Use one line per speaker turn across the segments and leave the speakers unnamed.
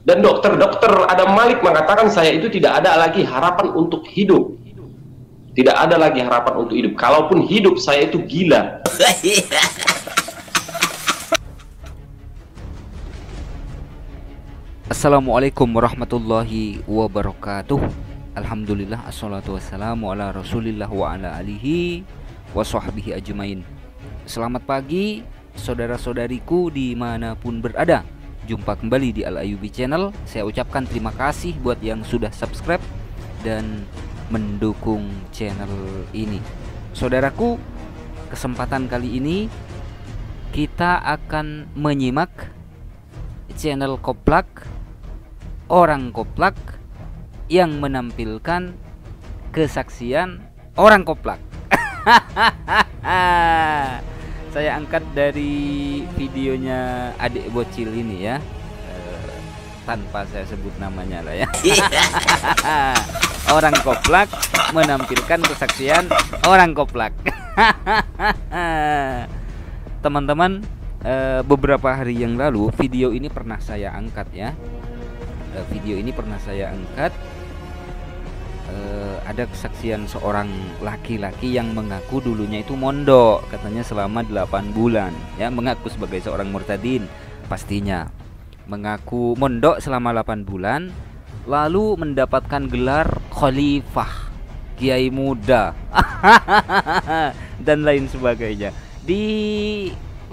Dan dokter Adam Malik mengatakan saya itu tidak ada lagi harapan untuk hidup. Tidak ada lagi harapan untuk hidup. Kalaupun hidup, saya itu gila.
Assalamualaikum warahmatullahi wabarakatuh. Alhamdulillah, assalatu wassalamu ala rasulillah wa ala alihi wa sahbihi ajmain. Selamat pagi saudara-saudariku dimanapun berada. Jumpa kembali di Al Ayyubi Channel. Saya ucapkan terima kasih buat yang sudah subscribe dan mendukung channel ini. Saudaraku, kesempatan kali ini kita akan menyimak channel Koplak, orang Koplak yang menampilkan kesaksian orang Koplak. Saya angkat dari videonya adik bocil ini ya, tanpa saya sebut namanya lah ya. Orang Koplak menampilkan kesaksian orang Koplak. Teman-teman, beberapa hari yang lalu video ini pernah saya angkat ya. Video ini pernah saya angkat. Ada kesaksian seorang laki-laki yang mengaku dulunya itu mondok, katanya selama 8 bulan ya, mengaku sebagai seorang murtadin. Pastinya mengaku mondok selama 8 bulan, lalu mendapatkan gelar khalifah, kiai muda, dan lain sebagainya. Di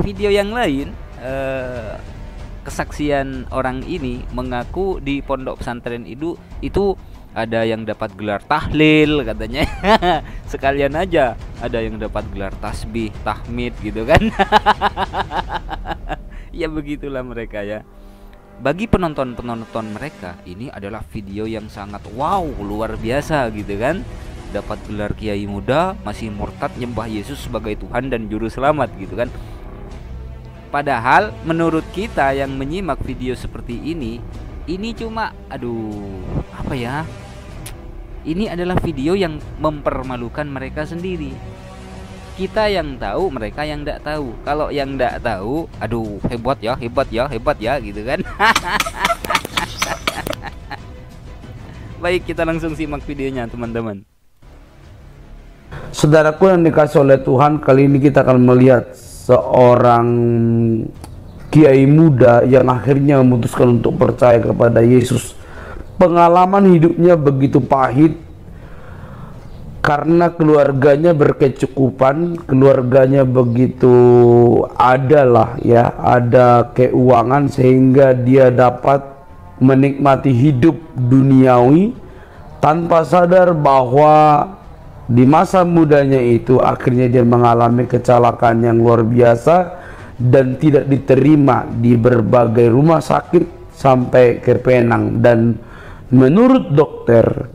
video yang lain, kesaksian orang ini mengaku di pondok pesantren itu ada yang dapat gelar tahlil katanya. Sekalian aja ada yang dapat gelar tasbih, tahmid gitu kan. Ya begitulah mereka ya. Bagi penonton-penonton mereka, ini adalah video yang sangat wow, luar biasa gitu kan. Dapat gelar kiai muda, masih murtad nyembah Yesus sebagai Tuhan dan juru selamat gitu kan. Padahal menurut kita yang menyimak video seperti ini cuma apa ya? Ini adalah video yang mempermalukan mereka sendiri. Kita yang tahu, mereka yang tidak tahu. Kalau yang tidak tahu, hebat ya gitu kan. Baik, kita langsung simak videonya teman-teman.
Saudaraku yang dikasih oleh Tuhan, kali ini kita akan melihat seorang kiai muda yang akhirnya memutuskan untuk percaya kepada Yesus. Pengalaman hidupnya begitu pahit karena keluarganya berkecukupan, keluarganya begitu ada keuangan sehingga dia dapat menikmati hidup duniawi tanpa sadar bahwa di masa mudanya itu akhirnya dia mengalami kecelakaan yang luar biasa dan tidak diterima di berbagai rumah sakit sampai ke Penang, dan menurut dokter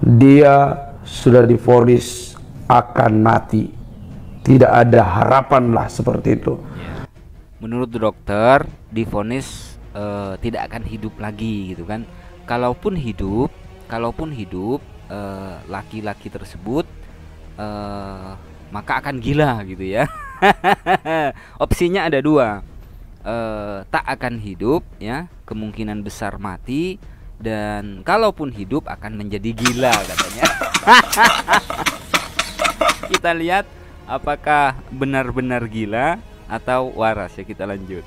dia sudah divonis akan mati. Tidak ada harapan lah, seperti itu.
Menurut dokter divonis tidak akan hidup lagi gitu kan. Kalaupun hidup laki-laki tersebut maka akan gila gitu ya. Opsinya ada dua, tak akan hidup ya, kemungkinan besar mati, dan kalaupun hidup akan menjadi gila katanya. Kita lihat apakah benar-benar gila atau waras ya. Kita lanjut.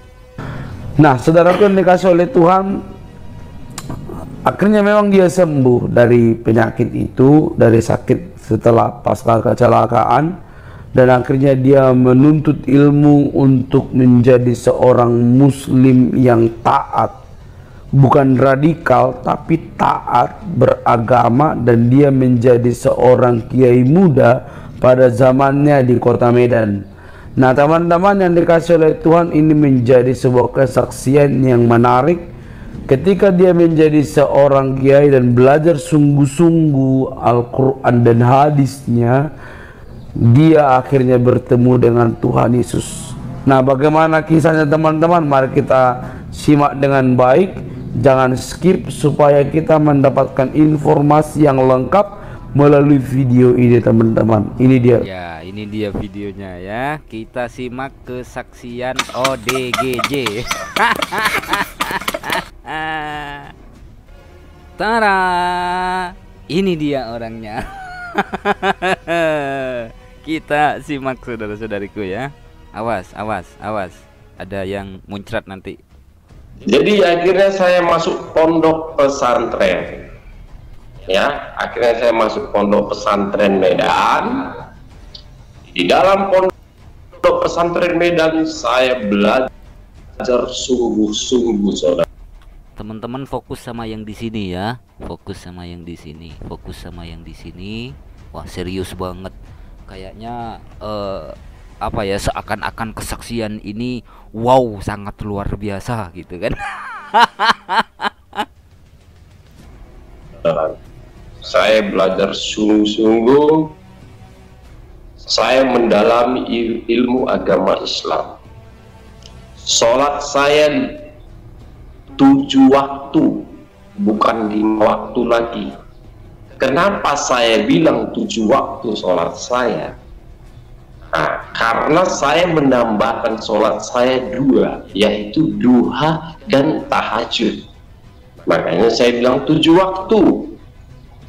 Nah, saudaraku yang dikasih oleh Tuhan, akhirnya memang dia sembuh dari penyakit itu, dari sakit setelah pasca kecelakaan, dan akhirnya dia menuntut ilmu untuk menjadi seorang muslim yang taat, bukan radikal tapi taat beragama, dan dia menjadi seorang kiai muda pada zamannya di kota Medan. Nah teman-teman yang dikasih oleh Tuhan, ini menjadi sebuah kesaksian yang menarik. Ketika dia menjadi seorang kiai dan belajar sungguh-sungguh Al-Quran dan hadisnya, dia akhirnya bertemu dengan Tuhan Yesus. Nah bagaimana kisahnya teman-teman? Mari kita simak dengan baik, jangan skip supaya kita mendapatkan informasi yang lengkap melalui video ini teman-teman. Ini dia.
Ya, ini dia videonya ya. Kita simak kesaksian ODGJ. Tara, ini dia orangnya. Kita simak saudara-saudariku ya. Awas, awas, awas. Ada yang muncrat nanti.
Jadi akhirnya saya masuk pondok pesantren. Ya, akhirnya saya masuk pondok pesantren Medan. Di dalam pondok pesantren Medan saya belajar sungguh-sungguh, saudara.
Teman-teman fokus sama yang di sini ya. Fokus sama yang di sini. Fokus sama yang di sini. Wah, serius banget. Kayaknya apa ya, seakan-akan kesaksian ini wow, sangat luar biasa gitu kan.
Saya belajar sungguh-sungguh. Saya mendalami ilmu agama Islam. Sholat saya 7 waktu, bukan 5 waktu lagi. Kenapa saya bilang 7 waktu sholat saya? Nah, karena saya menambahkan sholat saya 2, yaitu duha dan tahajud. Makanya saya bilang 7 waktu.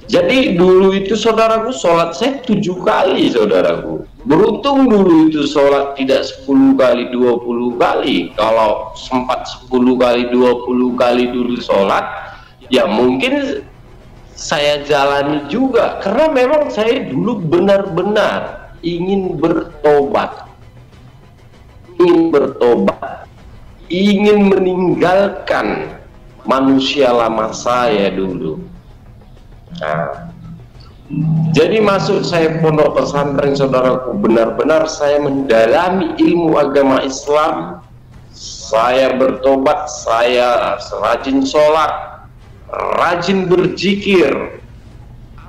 Jadi dulu itu saudaraku sholat saya 7 kali, saudaraku. Beruntung dulu itu sholat tidak 10 kali 20 kali. Kalau sempat 10 kali 20 kali dulu sholat, ya mungkin saya jalani juga. Karena memang saya dulu benar-benar ingin bertobat. Ingin meninggalkan manusia lama saya dulu. Nah, jadi masuk saya pondok pesantren, saudaraku, benar-benar saya mendalami ilmu agama Islam. Saya bertobat, saya rajin sholat, rajin berzikir.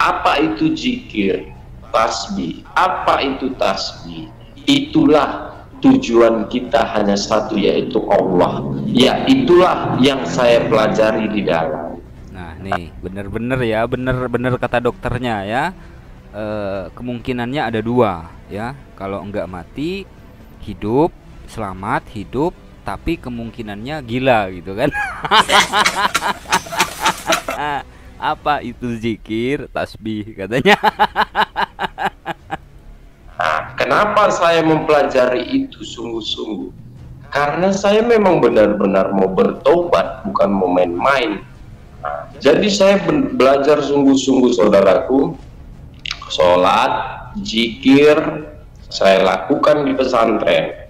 Apa itu zikir? Tasbih. Apa itu tasbih? Itulah tujuan kita hanya satu, yaitu Allah. Ya, itulah yang saya pelajari di dalam.
Nih, bener-bener ya, bener-bener kata dokternya ya. Kemungkinannya ada 2 ya. Kalau enggak mati, hidup, selamat, hidup, tapi kemungkinannya gila gitu kan. Apa itu zikir, tasbih katanya.
Nah, kenapa saya mempelajari itu sungguh-sungguh? Karena saya memang benar-benar mau bertobat, bukan mau main-main. Jadi saya belajar sungguh-sungguh, saudaraku. Sholat, zikir saya lakukan di pesantren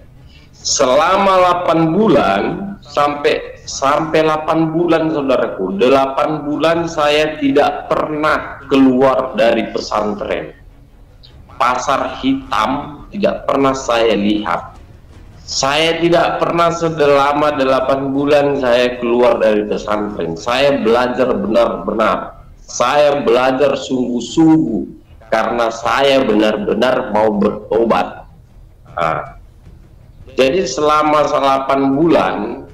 selama 8 bulan sampai 8 bulan, saudaraku. 8 bulan saya tidak pernah keluar dari pesantren. Pasar hitam tidak pernah saya lihat. Saya tidak pernah selama 8 bulan saya keluar dari pesantren. Saya belajar benar-benar. Saya belajar sungguh-sungguh karena saya benar-benar mau bertobat. Nah, jadi selama 8 bulan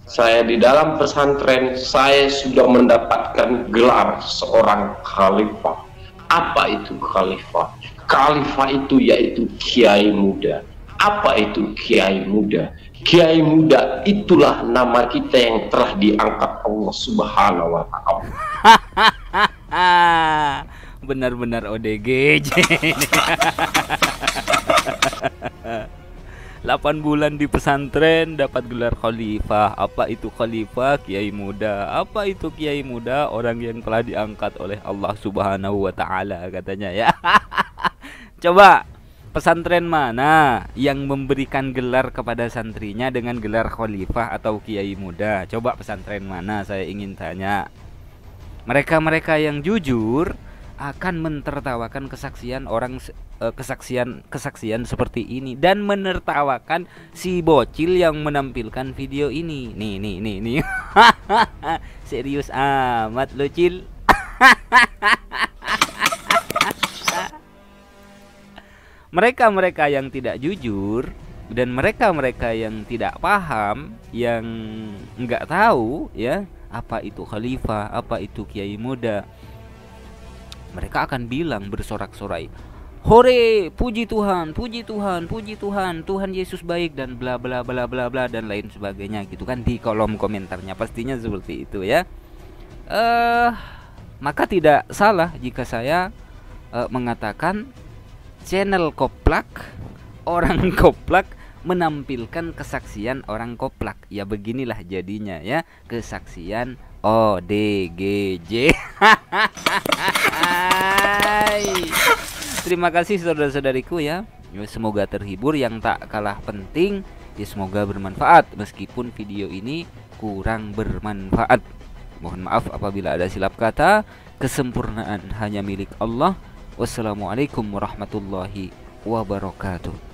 saya di dalam pesantren, saya sudah mendapatkan gelar seorang khalifah. Apa itu khalifah? Khalifah itu yaitu kiai muda. Apa itu kiai muda? Kiai muda itulah nama kita yang telah diangkat Allah Subhanahu wa Ta'ala.
Benar-benar ODGJ. 8 bulan di pesantren dapat gelar khalifah. Apa itu khalifah? Kiai muda. Apa itu kiai muda? Orang yang telah diangkat oleh Allah Subhanahu wa Ta'ala katanya ya. Coba pesantren mana yang memberikan gelar kepada santrinya dengan gelar khalifah atau kiai muda? Coba pesantren mana, saya ingin tanya. Mereka-mereka yang jujur akan mentertawakan kesaksian orang, kesaksian seperti ini, dan menertawakan si bocil yang menampilkan video ini. Nih. Serius amat lo, Cil. Mereka-mereka yang tidak jujur dan mereka-mereka yang tidak paham, yang nggak tahu ya apa itu khalifah, apa itu kiai muda, mereka akan bilang bersorak-sorai, hore, puji Tuhan, puji Tuhan, puji Tuhan, Tuhan Yesus baik, dan bla bla bla bla bla dan lain sebagainya gitu kan, di kolom komentarnya pastinya seperti itu ya. Maka tidak salah jika saya mengatakan channel Koplak, orang Koplak menampilkan kesaksian orang Koplak. Ya beginilah jadinya ya, kesaksian ODGJ. Terima kasih saudara-saudariku ya. Semoga terhibur, yang tak kalah penting ya semoga bermanfaat meskipun video ini kurang bermanfaat. Mohon maaf apabila ada silap kata. Kesempurnaan hanya milik Allah. Wassalamualaikum warahmatullahi wabarakatuh.